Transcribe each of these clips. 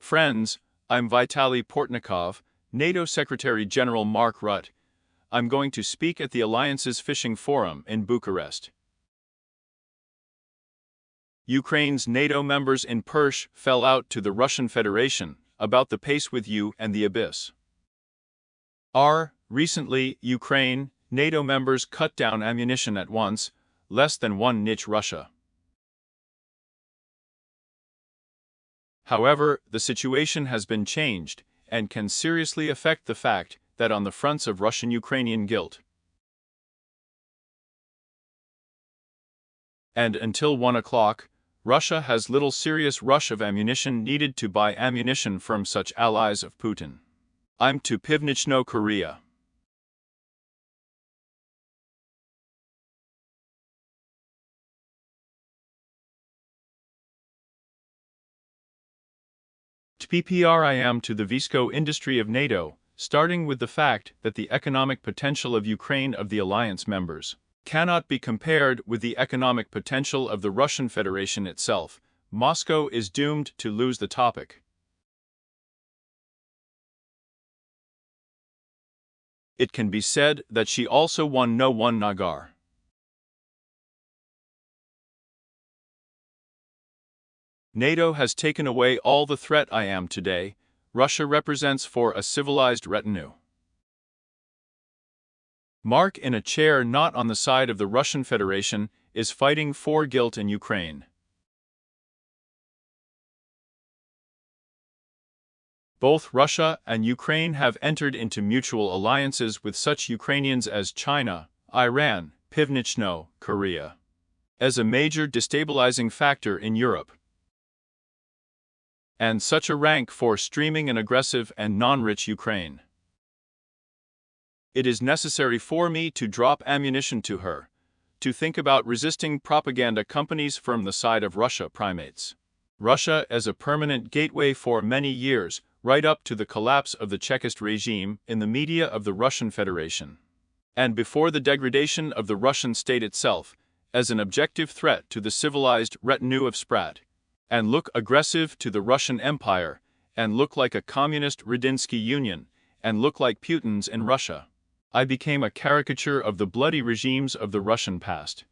Friends, I'm Vitaly Portnikov, NATO Secretary-General Mark Rutte. I'm going to speak at the Alliance's Fishing Forum in Bucharest. Ukraine's NATO members in Persh fell out to the Russian Federation about the pace with you and the abyss. Recently, Ukraine, NATO members cut down ammunition at once, less than one niche Russia. However, the situation has been changed and can seriously affect the fact that on the fronts of Russian-Ukrainian guilt. And until 1 o'clock, Russia has little serious rush of ammunition needed to buy ammunition from such allies of Putin. I'm to Pivnichno, Korea. I am to the Visco industry of NATO, starting with the fact that the economic potential of Ukraine of the alliance members cannot be compared with the economic potential of the Russian Federation itself. Moscow is doomed to lose the topic. It can be said that she also won no one nagar. NATO has taken away all the threat I am today. Russia represents for a civilized retinue. Mark in a chair not on the side of the Russian Federation is fighting for guilt in Ukraine. Both Russia and Ukraine have entered into mutual alliances with such Ukrainians as China, Iran, Pivnichno, Korea, as a major destabilizing factor in Europe. And such a rank for streaming an aggressive and non-rich Ukraine. It is necessary for me to drop ammunition to her, to think about resisting propaganda companies from the side of Russia primates. Russia as a permanent gateway for many years, right up to the collapse of the Chekist regime in the media of the Russian Federation. And before the degradation of the Russian state itself, as an objective threat to the civilized retinue of Sprat. And look aggressive to the Russian Empire, and look like a communist Radinsky Union, and look like Putin's in Russia. I became a caricature of the bloody regimes of the Russian past.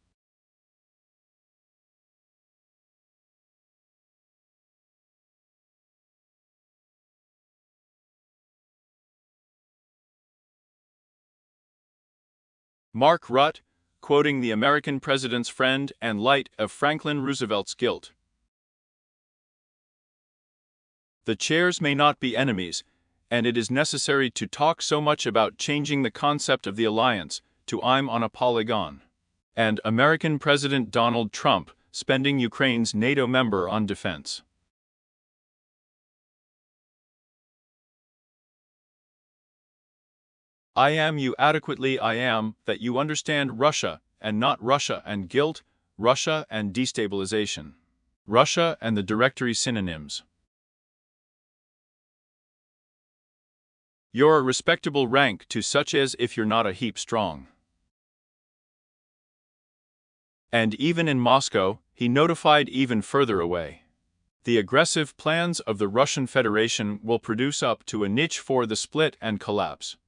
Mark Rutte, quoting the American president's friend and light of Franklin Roosevelt's guilt. The chairs may not be enemies, and it is necessary to talk so much about changing the concept of the alliance to I'm on a polygon. And American President Donald Trump spending Ukraine's NATO member on defense. I am you adequately I am that you understand Russia and not Russia and guilt, Russia and destabilization. Russia and the directory synonyms. You're a respectable rank to such as if you're not a heap strong. And even in Moscow, he notified even further away. The aggressive plans of the Russian Federation will produce up to a niche for the split and collapse,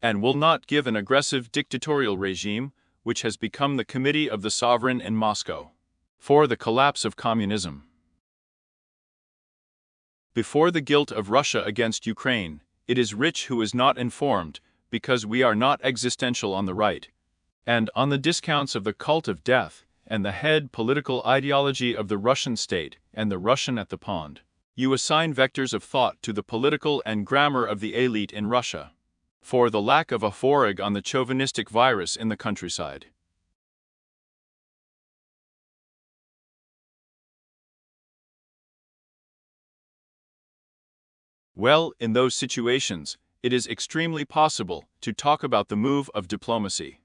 and will not give an aggressive dictatorial regime, which has become the Committee of the Sovereign in Moscow, for the collapse of communism. Before the guilt of Russia against Ukraine, it is rich who is not informed, because we are not existential on the right, and on the discounts of the cult of death, and the head political ideology of the Russian state, and the Russian at the pond. You assign vectors of thought to the political and grammar of the elite in Russia, for the lack of a forag on the chauvinistic virus in the countryside. Well, in those situations, it is extremely possible to talk about the move of diplomacy.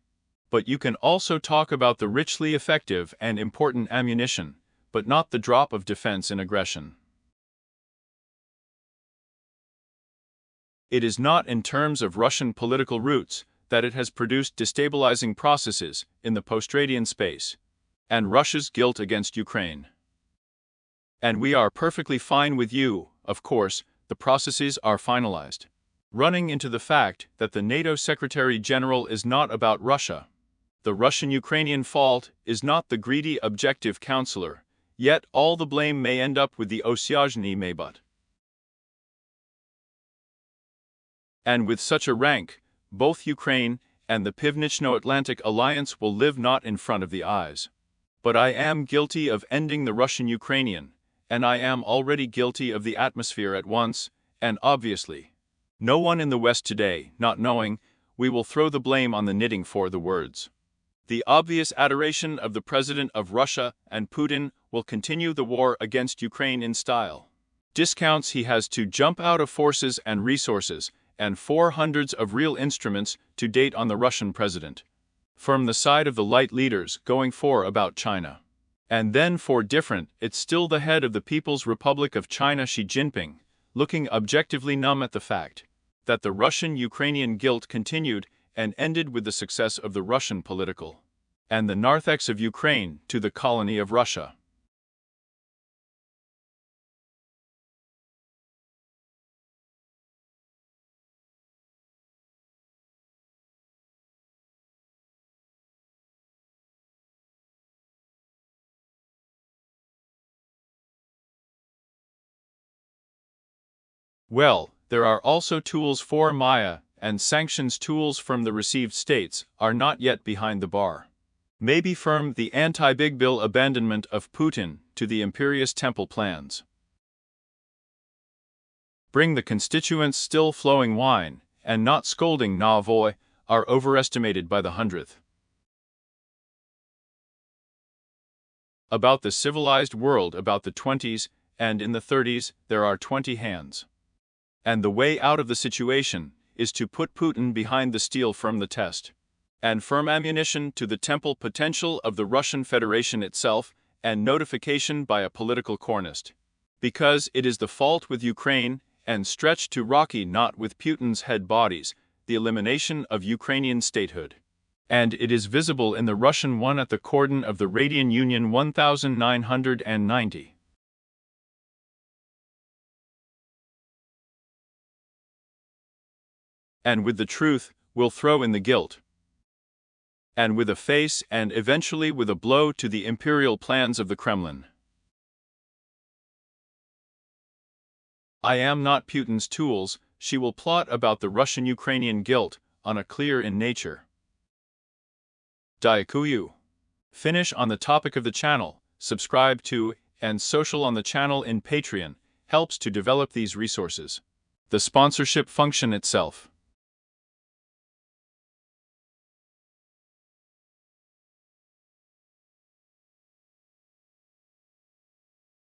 But you can also talk about the richly effective and important ammunition, but not the drop of defense in aggression. It is not in terms of Russian political roots that it has produced destabilizing processes in the post-Radian space, and Russia's guilt against Ukraine. And we are perfectly fine with you, of course, the processes are finalized. Running into the fact that the NATO Secretary General is not about Russia. The Russian-Ukrainian fault is not the greedy objective counselor, yet all the blame may end up with the Osyazhny Maybut. And with such a rank, both Ukraine and the Pivnichno-Atlantic Alliance will live not in front of the eyes. But I am guilty of ending the Russian-Ukrainian, and I am already guilty of the atmosphere at once, and obviously. No one in the West today, not knowing, we will throw the blame on the knitting for the words. The obvious adoration of the President of Russia and Putin will continue the war against Ukraine in style. Discounts he has to jump out of forces and resources, and 400s of real instruments to date on the Russian president. From the side of the light leaders going for about China. And then for different, it's still the head of the People's Republic of China Xi Jinping, looking objectively numb at the fact that the Russian-Ukrainian guilt continued and ended with the success of the Russian political and the narthex of Ukraine to the colony of Russia. Well, there are also tools for Maya, and sanctions tools from the received states are not yet behind the bar. Maybe from the anti-big bill abandonment of Putin to the imperious temple plans. Bring the constituents still flowing wine, and not scolding Navoy, are overestimated by the hundredth. About the civilized world about the 20s, and in the 30s, there are 20 hands. And the way out of the situation is to put Putin behind the steel from the test, and firm ammunition to the temple potential of the Russian Federation itself, and notification by a political cornist. Because it is the fault with Ukraine, and stretched to Rocky not with Putin's head bodies, the elimination of Ukrainian statehood. And it is visible in the Russian one at the cordon of the Radian Union 1990. And with the truth, will throw in the guilt. And with a face and eventually with a blow to the imperial plans of the Kremlin. I am not Putin's tools, she will plot about the Russian-Ukrainian guilt, on a clear in nature. Dyakuyu. Finish on the topic of the channel, subscribe to, and social on the channel in Patreon, helps to develop these resources. The sponsorship function itself.